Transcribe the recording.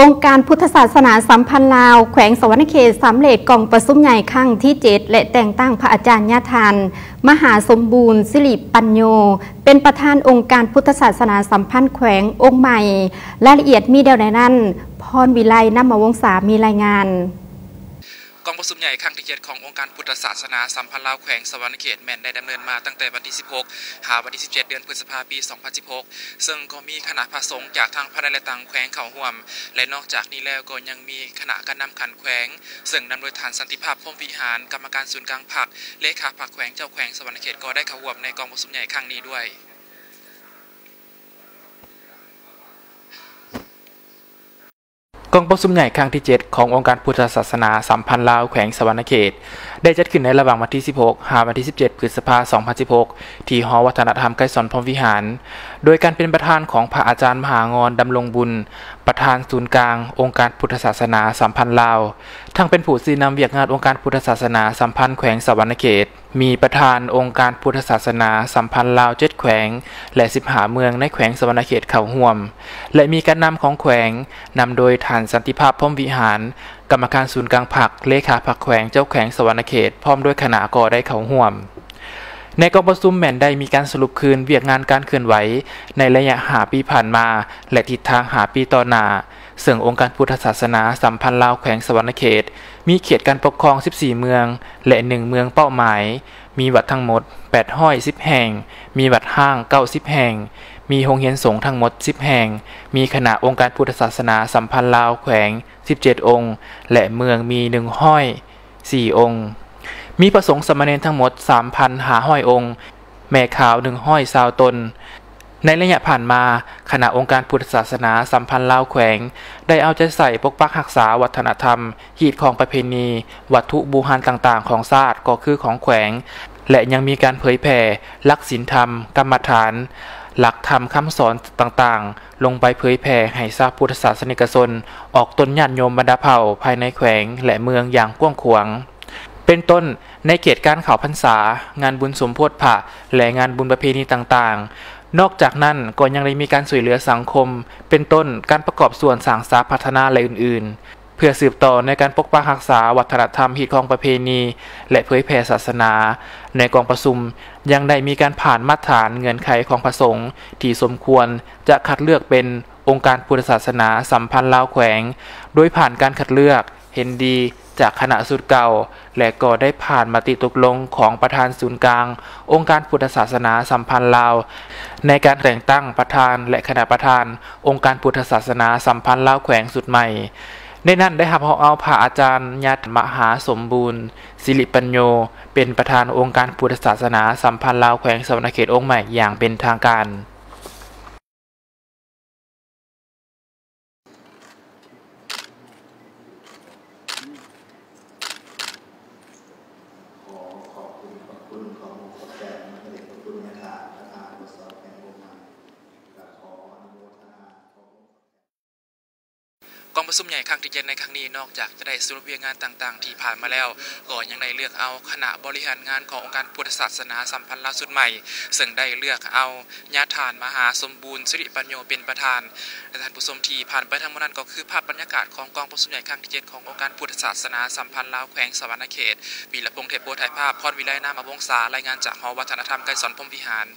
องค์การพุทธศาสนาสัมพันธ์ลาวแขวงสวรรณเขตสำเร็จกองประชุมใหญ่ครั้งที่7และแต่งตั้งพระอาจารย์ญาทานมหาสมบูรณ์สิริปัญโยเป็นประธานองค์การพุทธศาสนาสัมพันธ์แขวงองค์ใหม่รายละเอียดมีเดียวในนั้นพรวิไลนำมาวงศามีรายงานกองประชุมใหญ่ครั้งที่7ขององค์การพุทธศาสนาสัมพันธ์ลาวแขวงสวรรณเขตแม่นได้ดำเนินมาตั้งแต่วันที่16หาวันที่17เดือนพฤษภาคมปี2016ซึ่งก็มีคณะพระสงฆ์จากทางพระและต่างแขวงเข้าร่วมและนอกจากนี้แล้วก็ยังมีคณะการนำขันแขวงซึ่งนำโดยฐานสันติภาพพรหมวิหารกรรมการศูนย์กลางพรรคเลขาพรรคแขวงเจ้าแขวงสวรรณเขตก็ได้เข้าร่วมในกองประชุมใหญ่ครั้งนี้ด้วยกองประชุมใหญ่ครั้งที่7ขององค์การพุทธศาสนาสัมพันธ์ลาวแขวงสวรรณเขตได้จัดขึ้นในระหว่างวันที่16หาวันที่17พฤษภาคม2016ที่หอวัฒนธรรมไกรสอนพรหมวิหารโดยการเป็นประธานของพระอาจารย์มหางรดำรงบุญประธานศูนย์กลางองค์การพุทธศาสนาสัมพันธ์ลาวทั้งเป็นผู้ชี้นำเวียกงานองค์การพุทธศาสนาสัมพันธ์แขวงสวรรณเขตมีประธานองค์การพุทธศาสนาสัมพันธ์ลาว7แขวงและ15เมืองในแขวงสวรรณเขตเข้าร่วมและมีการนำของแขวงนำโดยฐานสันติภาพพรหมวิหารกรรมการศูนย์กลางพรรคเลขาพรรคแขวงเจ้าแขวงสวรรณเขตพร้อมด้วยคณะก็ได้เข้าร่วมในกองประชุมแม่นได้มีการสรุปคืนเวียกงานการเคลื่อนไหวในระยะ5 ปีผ่านมาและทิศทาง5 ปีต่อหน้าซึ่งองค์การพุทธศาสนาสัมพันธ์ลาวแขวงสวรรณเขตมีเขตการปกครอง14เมืองและ1เมืองเป้าหมายมีวัดทั้งหมด810แห่งมีวัดห้าง90แห่งมีโรงเรียนสงฆ์ทั้งหมด10แห่งมีคณะองค์การพุทธศาสนาสัมพันธ์ลาวแขวง17องค์และเมืองมี104องค์มีพระสงฆ์สามเณรทั้งหมด 3,500 องค์แม่ขาว120ตนในระยะผ่านมาคณะองค์การพุทธศาสนาสัมพันธ์ลาวแขวงได้เอาใจใส่ปกปักรักษาวัฒนธรรมฮีตของประเพณีวัตถุบูชาต่างๆของชาติก็คือของแขวงและยังมีการเผยแผ่หลักศีลธรรมกรรมฐานหลักธรรมคำสอนต่างๆลงไปเผยแผ่ให้ชาวพุทธศาสนิกชนออกตนญาติโยมบรรดาเผ่าภายในแขวงและเมืองอย่างกว้างขวางเป็นต้นในเขตการเข้าพรรษางานบุญสมโภชพระและงานบุญประเพณีต่างๆนอกจากนั้นก็ยังได้มีการช่วยเหลือสังคมเป็นต้นการประกอบส่วนสร้างสรรค์พัฒนาและอื่นๆเพื่อสืบต่อในการปกปักรักษาวัฒนธรรมฮีตของประเพณีและเผยแผ่ศาสนาในกองประชุมยังได้มีการผ่านมาตรฐานเงื่อนไขของพระสงฆ์ที่สมควรจะคัดเลือกเป็นองค์การพุทธศาสนาสัมพันธ์ลาวแขวงโดยผ่านการคัดเลือกเห็นดีจากคณะสุดเก่าและก็ได้ผ่านมติตกลงของประธานศูนย์กลางองค์การพุทธศาสนาสัมพันธ์ลาวในการแต่งตั้งประธานและคณะประธานองค์การพุทธศาสนาสัมพันธ์ลาวแขวงสุดใหม่ในนั้นได้รับเอาพระอาจารย์ญาติมหาสมบูรณ์สิริปัญโยเป็นประธานองค์การพุทธศาสนาสัมพันธ์ลาวแขวงสวรรณเขตองค์ใหม่อย่างเป็นทางการกองประชุมใหญ่ครั้งที่7ในครั้งนี้นอกจากจะได้สรุปงานต่างๆที่ผ่านมาแล้วก็ยังได้เลือกเอาคณะบริหารงานขององค์การพุทธศาสนาสัมพันธ์ลาวสุดใหม่ซึ่งได้เลือกเอาญาติฐานมหาสมบูรณ์สิริปัญโยเป็นประธานและท่านผู้ชมที่ผ่านไปทั้งหมดนั้นก็คือภาพบรรยากาศของกองประชุมใหญ่ครั้งที่7ขององค์การพุทธศาสนาสัมพันธ์ลาวแขวงสวรรณเขตวีรพงษ์เทพโพธิ์ถ่ายภาพพรวิไลนามวงศารายงานจากหอวัฒนธรรมไกรสอนพรหมวิหาร